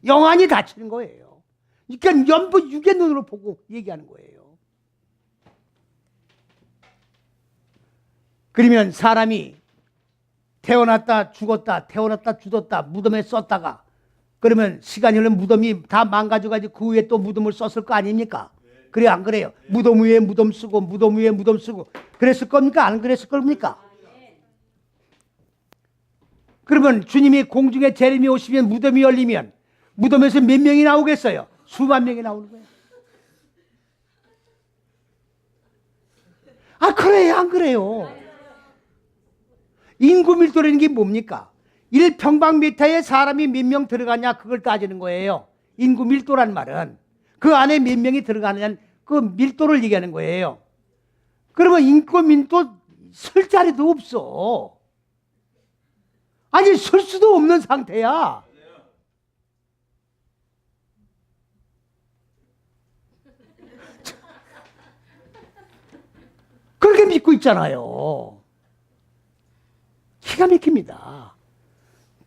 Speaker 1: 영안이 닫히는 거예요. 그러니까 연부 육의 눈으로 보고 얘기하는 거예요. 그러면 사람이 태어났다 죽었다 태어났다 죽었다 무덤에 썼다가 그러면 시간이 흐르면 무덤이 다 망가져가지고 그 위에 또 무덤을 썼을 거 아닙니까? 그래 안 그래요? 무덤 위에 무덤 쓰고 무덤 위에 무덤 쓰고 그랬을 겁니까? 안 그랬을 겁니까? 그러면 주님이 공중에 재림이 오시면 무덤이 열리면 무덤에서 몇 명이 나오겠어요? 수만 명이 나오는 거예요. 아 그래요 안 그래요? 인구 밀도라는 게 뭡니까? 1평방미터에 사람이 몇 명 들어가냐 그걸 따지는 거예요. 인구 밀도란 말은 그 안에 몇 명이 들어가느냐 그 밀도를 얘기하는 거예요. 그러면 인구 밀도 설 자리도 없어. 아니 설 수도 없는 상태야. 그렇게 믿고 있잖아요. 기가 막힙니다.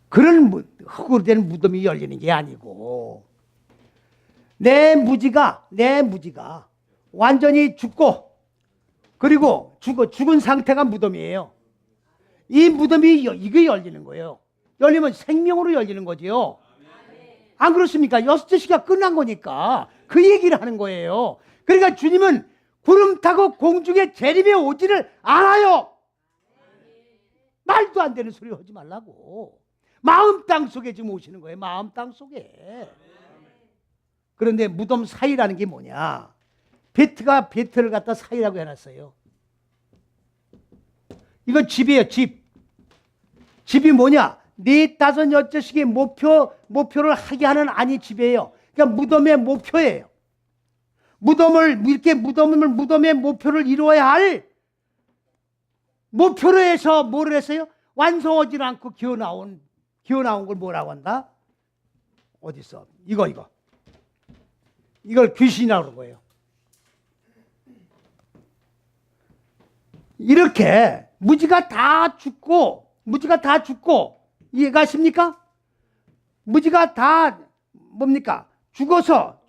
Speaker 1: 그런 흙으로 된 무덤이 열리는 게 아니고 내 무지가 완전히 죽고 그리고 죽은 상태가 무덤이에요. 이 무덤이 이게 열리는 거예요. 열리면 생명으로 열리는 거지요. 안 그렇습니까? 6시가 끝난 거니까 그 얘기를 하는 거예요. 그러니까 주님은 구름 타고 공중에 재림에 오지를 않아요. 말도 안 되는 소리 하지 말라고. 마음 땅 속에 지금 오시는 거예요. 마음 땅 속에. 그런데 무덤 사이라는 게 뭐냐? 베트가 베트를 갖다 사이라고 해놨어요. 이건 집이에요. 집. 집이 뭐냐? 4, 5, 6씩의 목표를 하게 하는 안이 집이에요. 그러니까 무덤의 목표예요. 무덤의 목표를 이루어야 할 목표로 해서 뭐를 했어요? 완성하지 않고 기어 나온 걸 뭐라고 한다? 어디 있어? 이걸 귀신이라고 그러는 거예요. 이렇게 무지가 다 죽고 이해가십니까? 무지가 다 뭡니까? 죽어서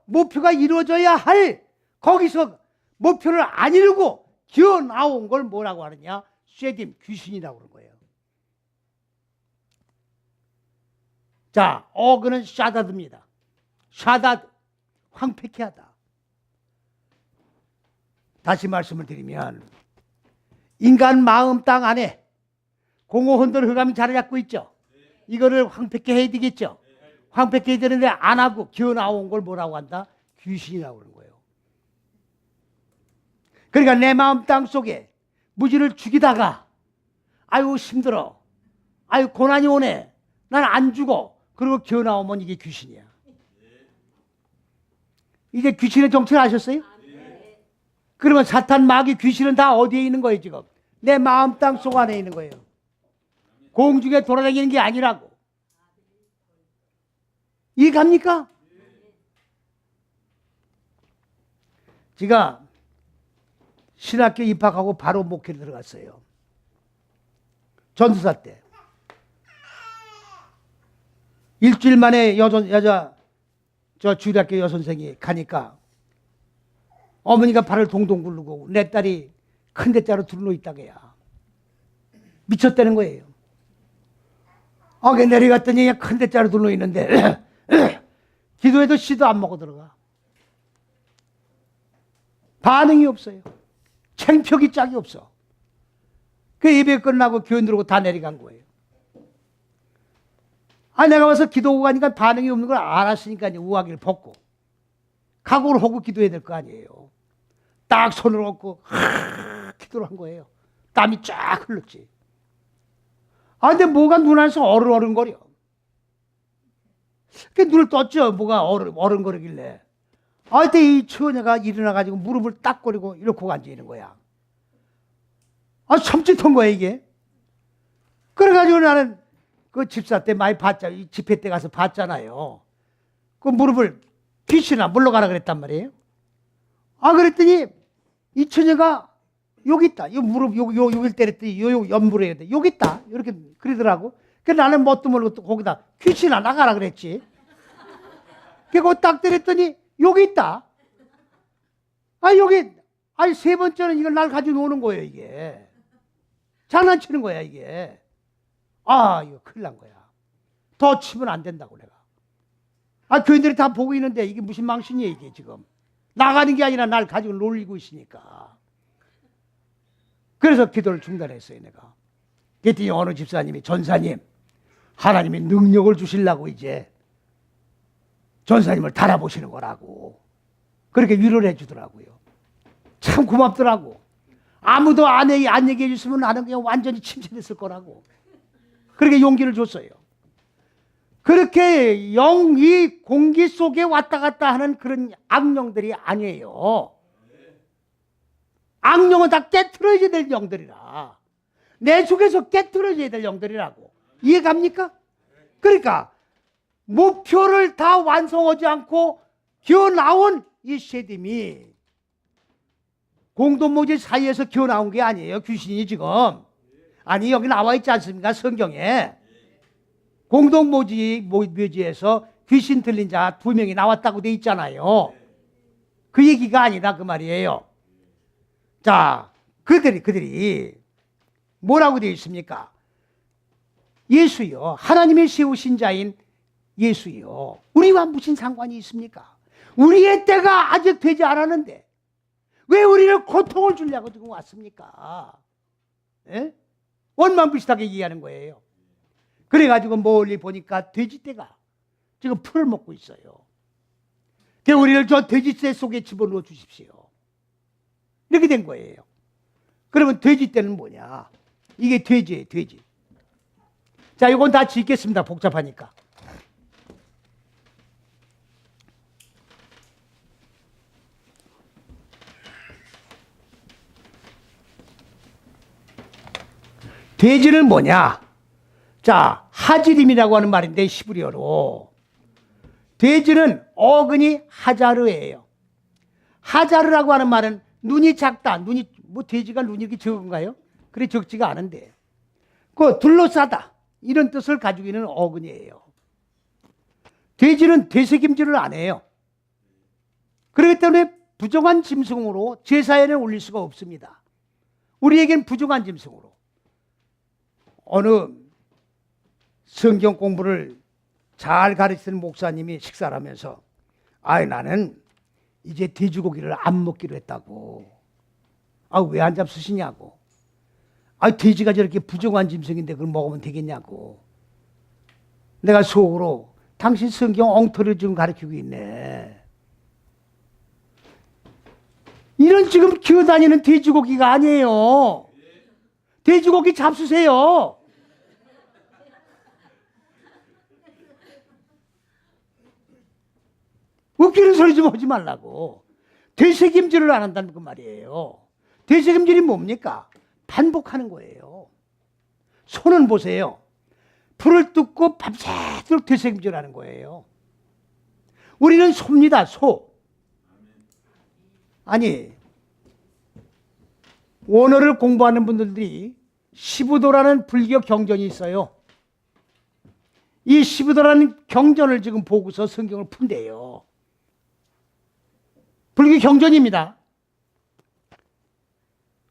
Speaker 1: 목표가 이루어져야 할 거기서 목표를 안 이루고 기어 나온 걸 뭐라고 하느냐? 쇠딤, 귀신이라고 그러는 거예요. 자, 어그는 샤다드입니다. 샤다드, 황폐케 하다. 다시 말씀을 드리면 인간 마음 땅 안에 공허혼돈 흑암이 자리 잡고 있죠. 이거를 황폐케 해야 되겠죠. 황폐케 해야 되는데 안 하고 기어 나온 걸 뭐라고 한다? 귀신이라고 그러는 거예요. 그러니까 내 마음 땅 속에 무지를 죽이다가 아유 힘들어, 아유 고난이 오네, 난 안 죽어, 그리고 기어 나오면 이게 귀신이야. 이제 귀신의 정체를 아셨어요? 그러면 사탄, 마귀, 귀신은 다 어디에 있는 거예요? 지금 내 마음 땅 속 안에 있는 거예요. 공중에 돌아다니는 게 아니라고. 이해갑니까? 제가 신학교 입학하고 바로 목회를 들어갔어요. 전도사 때. 일주일 만에 여자 주일학교 여선생이 가니까 어머니가 발을 동동 굴르고 내 딸이 큰 대자로 둘러 있다게야. 미쳤다는 거예요. 내려갔더니 큰 대자로 둘러 있는데 기도해도 씨도 안 먹어 들어가. 반응이 없어요. 창피하기 짝이 없어. 그 예배 끝나고 교회 들어오고 다 내려간 거예요. 내가 와서 기도하고 가니까 반응이 없는 걸 알았으니까 이제 우아기를 벗고 각오를 하고 기도해야 될 거 아니에요. 딱 손을 얹고 기도를 한 거예요. 땀이 쫙 흘렀지. 근데 뭐가 눈 안에서 어른거려. 그 눈을 떴죠. 뭐가 어른거리길래. 그때 이 처녀가 일어나가지고 무릎을 딱 거리고 이렇게 앉아있는 거야. 섬찟한 거야, 이게. 그래가지고 나는 그 집사 때 많이 봤잖아요. 집회 때 가서 봤잖아요. 그 무릎을 귀신아 물러가라 그랬단 말이에요. 그랬더니 이 처녀가 여기 있다. 이 무릎 여기 때렸더니 요 옆무릎에 있다. 여기 있다. 이렇게 그러더라고. 그래서 나는 뭣도 모르고 또 거기다 귀신아 나가라 그랬지. 그거 딱 때렸더니 여기 있다. 여기 세 번째는 이걸 날 가지고 노는 거예요, 이게. 장난치는 거야, 이게. 이거 큰일 난 거야. 더 치면 안 된다고 내가. 교인들이 다 보고 있는데 이게 무슨 망신이야, 이게 지금. 나가는 게 아니라 날 가지고 놀리고 있으니까. 그래서 기도를 중단했어요, 내가. 그랬더니 어느 집사님이 전사님, 하나님이 능력을 주시려고 이제 전사님을 달아보시는 거라고. 그렇게 위로를 해주더라고요. 참 고맙더라고. 아무도 안 얘기해 줬으면 나는 그냥 완전히 침체됐을 거라고. 그렇게 용기를 줬어요. 그렇게 이 공기 속에 왔다 갔다 하는 그런 악령들이 아니에요. 악령은 다 깨트려져야 될 영들이라. 내 속에서 깨트려져야 될 영들이라고. 이해갑니까? 그러니까 목표를 다 완성하지 않고 기어나온 이 세딤이 공동묘지 사이에서 기어나온 게 아니에요. 귀신이 지금. 여기 나와 있지 않습니까? 성경에. 공동묘지에서 귀신 들린 자 2명이 나왔다고 돼 있잖아요. 그 얘기가 아니라 그 말이에요. 자, 그들이 뭐라고 되어 있습니까? 예수요. 하나님의 세우신 자인 예수요. 우리와 무슨 상관이 있습니까? 우리의 때가 아직 되지 않았는데 왜 우리를 고통을 주려고 지금 왔습니까? 예? 원망불신하게 얘기하는 거예요. 그래가지고 멀리 보니까 돼지떼가 지금 풀을 먹고 있어요. 그래서 우리를 저 돼지떼 속에 집어넣어 주십시오. 이렇게 된 거예요. 그러면 돼지떼는 뭐냐? 이게 돼지예요, 돼지. 자, 이건 다 짓겠습니다. 복잡하니까. 돼지는 뭐냐? 자, 하지림이라고 하는 말인데 히브리어로. 돼지는 어근이 하자르예요. 하자르라고 하는 말은 눈이 작다. 돼지가 눈이 이렇게 적은가요? 그래 적지가 않은데. 둘러싸다. 이런 뜻을 가지고 있는 어근이에요. 돼지는 되새김질을 안 해요. 그렇기 때문에 부정한 짐승으로 제사에는 올릴 수가 없습니다. 우리에겐 부정한 짐승으로. 어느 성경 공부를 잘 가르치는 목사님이 식사를 하면서 나는 이제 돼지고기를 안 먹기로 했다고. 왜 안 잡수시냐고. 돼지가 저렇게 부정한 짐승인데 그걸 먹으면 되겠냐고. 내가 속으로 당신 성경 엉터리를 지금 가르치고 있네. 이런 지금 기어다니는 돼지고기가 아니에요. 돼지고기 잡수세요. 웃기는 소리 좀 하지 말라고. 되새김질을 안 한다는 그 말이에요. 되새김질이 뭡니까? 반복하는 거예요. 손은 보세요. 불을 뜯고 밤새도록 되새김질하는 거예요. 우리는 소입니다. 소. 아니, 원어를 공부하는 분들이 시부도라는 불교 경전이 있어요. 이 시부도라는 경전을 지금 보고서 성경을 푼대요. 불교 경전입니다.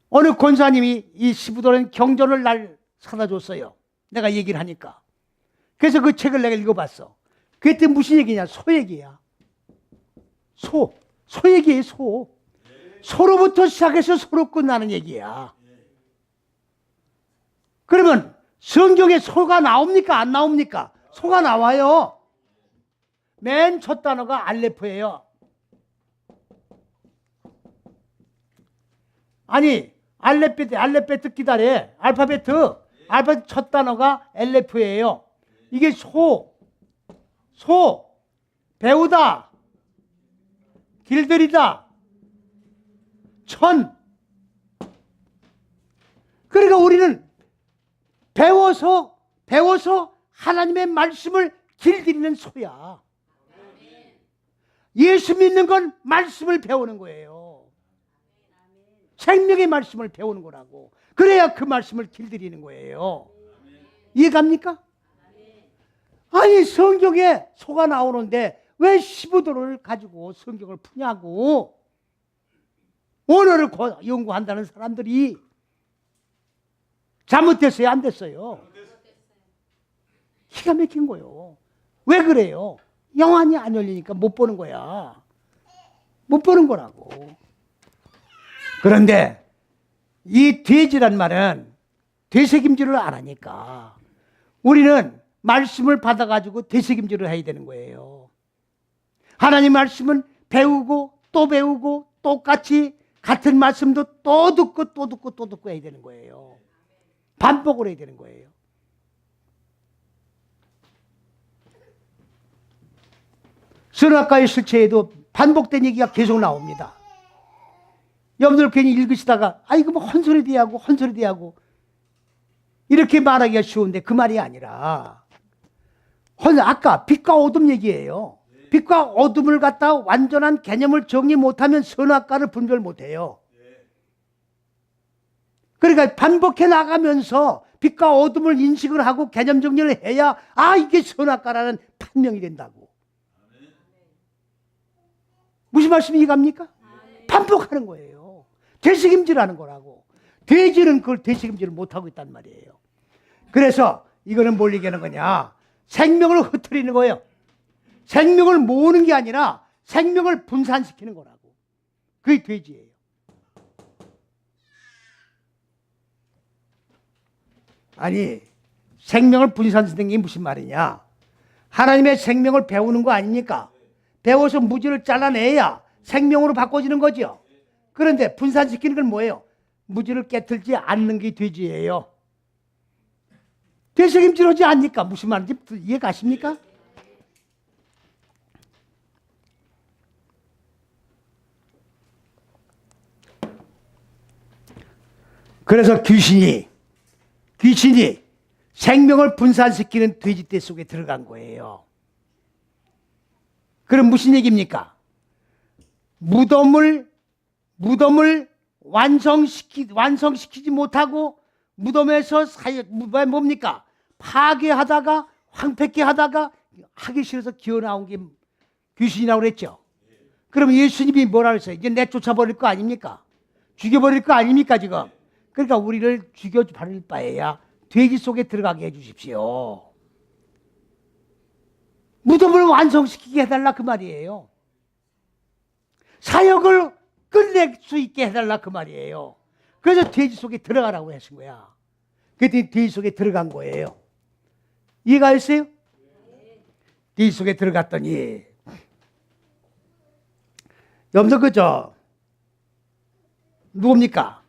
Speaker 1: 어느 권사님이 이 시부도라는 경전을 날 사다 줬어요. 내가 얘기를 하니까. 그래서 그 책을 내가 읽어봤어. 그때 무슨 얘기냐? 소 얘기야. 소. 소 얘기예요, 소. 소로부터 시작해서 소로 끝나는 얘기야. 그러면 성경에 소가 나옵니까? 안 나옵니까? 소가 나와요. 맨 첫 단어가 알레프예요. 아니, 알레베트 기다려. 알파베트 첫 단어가 엘레프예요. 이게 소, 배우다, 길들이다, 천. 그러니까 우리는 배워서 하나님의 말씀을 길들이는 소야. 예수 믿는 건 말씀을 배우는 거예요. 생명의 말씀을 배우는 거라고. 그래야 그 말씀을 길들이는 거예요. 이해갑니까? 아니, 성경에 소가 나오는데 왜 시부도를 가지고 성경을 푸냐고. 언어를 연구한다는 사람들이 잘못됐어요? 안 됐어요? 기가 막힌 거예요. 왜 그래요? 영안이 안 열리니까 못 보는 거야. 못 보는 거라고. 그런데 이 돼지란 말은 되새김질을 안 하니까 우리는 말씀을 받아가지고 되새김질을 해야 되는 거예요. 하나님 말씀은 배우고 또 배우고 똑같이 같은 말씀도 또 듣고 또 듣고 또 듣고 해야 되는 거예요. 반복을 해야 되는 거예요. 선악과의 실체에도 반복된 얘기가 계속 나옵니다. 여러분들 괜히 읽으시다가 이거 뭐 헛소리 대하고 이렇게 말하기가 쉬운데 그 말이 아니라 아까 빛과 어둠 얘기예요. 빛과 어둠을 갖다 완전한 개념을 정리 못하면 선악과를 분별 못해요. 그러니까 반복해 나가면서 빛과 어둠을 인식을 하고 개념 정리를 해야 이게 선악과라는 판명이 된다고. 무슨 말씀이 이해갑니까? 반복하는 거예요. 되새김질하는 거라고. 돼지는 그걸 되새김질을 못하고 있단 말이에요. 그래서 이거는 뭘 얘기하는 거냐? 생명을 흩트리는 거예요. 생명을 모으는 게 아니라 생명을 분산시키는 거라고. 그게 돼지예요. 아니, 생명을 분산시키는 게 무슨 말이냐? 하나님의 생명을 배우는 거 아닙니까? 배워서 무지를 잘라내야 생명으로 바꿔지는 거죠. 그런데 분산시키는 건 뭐예요? 무지를 깨틀지 않는 게 돼지예요. 되새김질하지 않니까? 무슨 말인지 이해 가십니까? 그래서 귀신이 생명을 분산시키는 돼지떼 속에 들어간 거예요. 그럼 무슨 얘기입니까? 무덤을 완성시키지 못하고 무덤에서 뭡니까? 파괴하다가 황폐케 하다가 하기 싫어서 기어나온 게 귀신이라고 그랬죠. 그럼 예수님이 뭐라 그랬어요? 이제 내쫓아버릴 거 아닙니까? 죽여버릴 거 아닙니까 지금? 그러니까 우리를 죽여버릴 바에야 돼지 속에 들어가게 해주십시오. 무덤을 완성시키게 해달라 그 말이에요. 사역을 끝낼 수 있게 해달라 그 말이에요. 그래서 돼지 속에 들어가라고 하신 거야. 그랬더니 돼지 속에 들어간 거예요. 이해가 했어요? 돼지 속에 들어갔더니 여러분들 그죠? 누굽니까?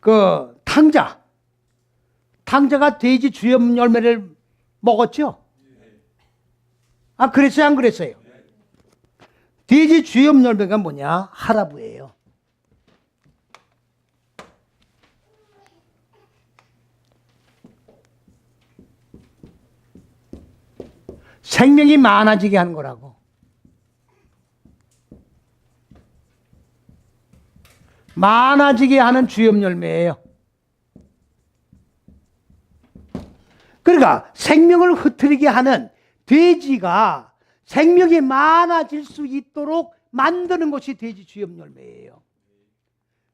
Speaker 1: 그 탕자가 돼지 주염 열매를 먹었죠? 그랬어요? 안 그랬어요? 돼지 주염 열매가 뭐냐? 하라부예요. 생명이 많아지게 하는 거라고. 많아지게 하는 주엽 열매예요. 그러니까 생명을 흩트리게 하는 돼지가 생명이 많아질 수 있도록 만드는 것이 돼지 주엽 열매예요.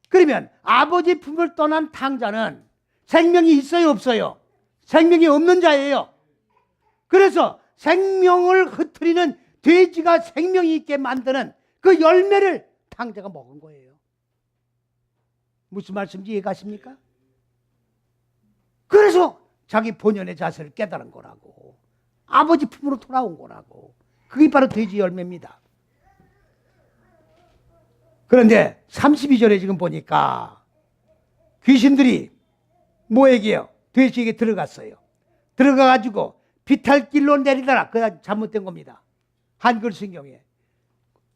Speaker 1: 그러면 아버지 품을 떠난 탕자는 생명이 있어요, 없어요? 생명이 없는 자예요. 그래서 생명을 흩트리는 돼지가 생명이 있게 만드는 그 열매를 탕자가 먹은 거예요. 무슨 말씀인지 이해가십니까? 그래서 자기 본연의 자세를 깨달은 거라고. 아버지 품으로 돌아온 거라고. 그게 바로 돼지 열매입니다. 그런데 32절에 지금 보니까 귀신들이 뭐에게요? 돼지에게 들어갔어요. 들어가가지고 비탈길로 내리더라. 그게 잘못된 겁니다. 한글 성경에.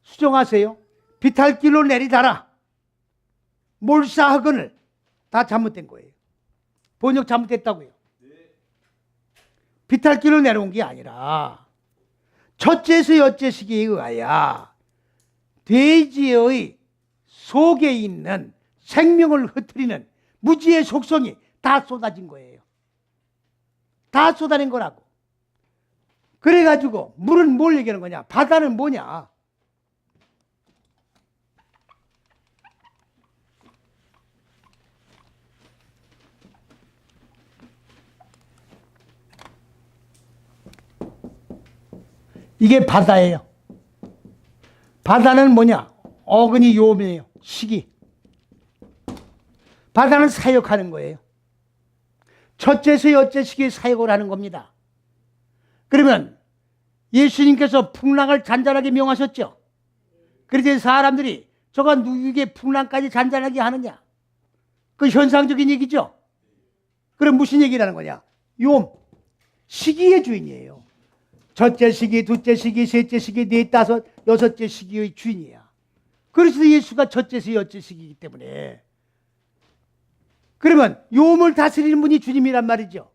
Speaker 1: 수정하세요. 비탈길로 내리더라. 몰사하거늘. 다 잘못된 거예요. 번역 잘못됐다고요. 비탈길로 내려온 게 아니라 첫째에서 여째시기에 의하여 돼지의 속에 있는 생명을 흩트리는 무지의 속성이 다 쏟아진 거예요. 다 쏟아낸 거라고. 그래가지고 물은 뭘 얘기하는 거냐? 바다는 뭐냐? 이게 바다예요. 바다는 뭐냐? 어근이 요음이에요. 시기. 바다는 사역하는 거예요. 첫째에서 여째 시기에 사역을 하는 겁니다. 그러면 예수님께서 풍랑을 잔잔하게 명하셨죠. 그래서 사람들이 저가 누구에게 풍랑까지 잔잔하게 하느냐? 그 현상적인 얘기죠. 그럼 무슨 얘기를 하는 거냐? 요음, 시기의 주인이에요. 첫째 시기, 둘째 시기, 셋째 시기, 넷, 다섯, 여섯째 시기의 주인이야. 그래서 예수가 첫째에서 여째 시기이기 때문에. 그러면 요음을 다스리는 분이 주님이란 말이죠.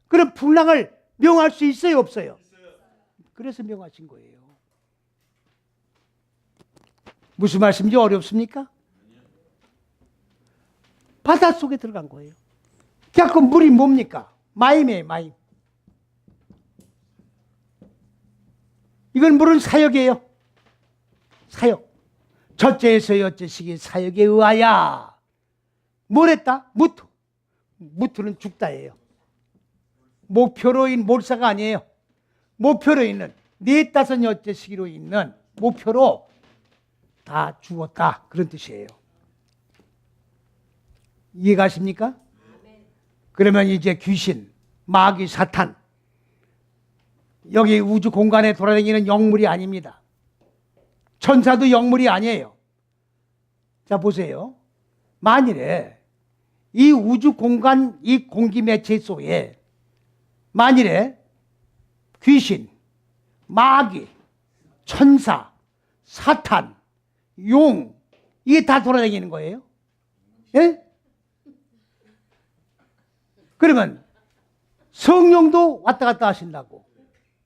Speaker 1: 그럼 풍랑을 명할 수 있어요, 없어요? 그래서 명하신 거예요. 무슨 말씀인지 어렵습니까? 바닷속에 들어간 거예요. 그 물이 뭡니까? 마임이에요, 마임. 이건 물은 사역이에요. 사역. 첫째에서 여째 시기 사역에 의하여 뭘 했다? 무투. 무투는 죽다예요. 목표로인 몰사가 아니에요. 목표로 있는 넷, 다섯, 여째 시기로 있는 목표로 다 죽었다. 그런 뜻이에요. 이해가십니까? 그러면 이제 귀신, 마귀, 사탄, 여기 우주 공간에 돌아다니는 영물이 아닙니다. 천사도 영물이 아니에요. 자, 보세요. 만일에 이 우주 공간, 이 공기 매체 속에 만일에 귀신, 마귀, 천사, 사탄, 용, 이게 다 돌아다니는 거예요. 예? 그러면 성령도 왔다 갔다 하신다고.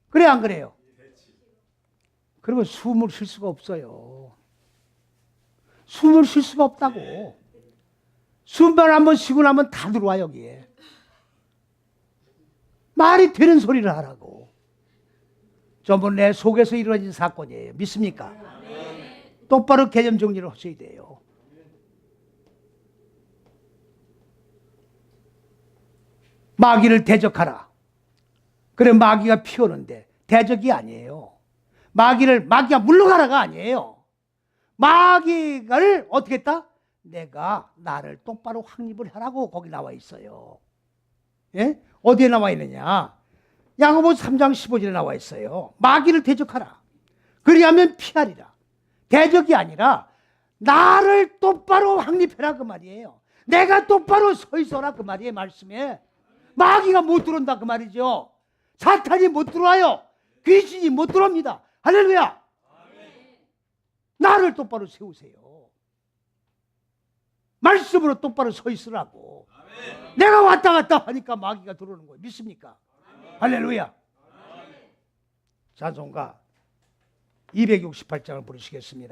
Speaker 1: 그래, 안 그래요? 그러면 숨을 쉴 수가 없어요. 숨을 쉴 수가 없다고. 숨만 한번 쉬고 나면 다 들어와, 여기에. 말이 되는 소리를 하라고. 전부 내 속에서 이루어진 사건이에요. 믿습니까? 똑바로 개념 정리를 하셔야 돼요. 마귀를 대적하라. 그래, 마귀가 피오는데 대적이 아니에요. 마귀가 물러가라가 아니에요. 마귀를 어떻게 했다? 내가 나를 똑바로 확립을 하라고 거기 나와 있어요. 예? 어디에 나와 있느냐? 야고보서 3장 15절에 나와 있어요. 마귀를 대적하라. 그리하면 피하리라. 대적이 아니라 나를 똑바로 확립해라 그 말이에요. 내가 똑바로 서 있어라 그 말이에요. 말씀에. 마귀가 못 들어온다 그 말이죠. 사탄이 못 들어와요. 귀신이 못 들어옵니다. 할렐루야. 나를 똑바로 세우세요. 말씀으로 똑바로 서 있으라고. 내가 왔다 갔다 하니까 마귀가 들어오는 거예요. 믿습니까? 할렐루야. 찬송가 268장을 부르시겠습니다.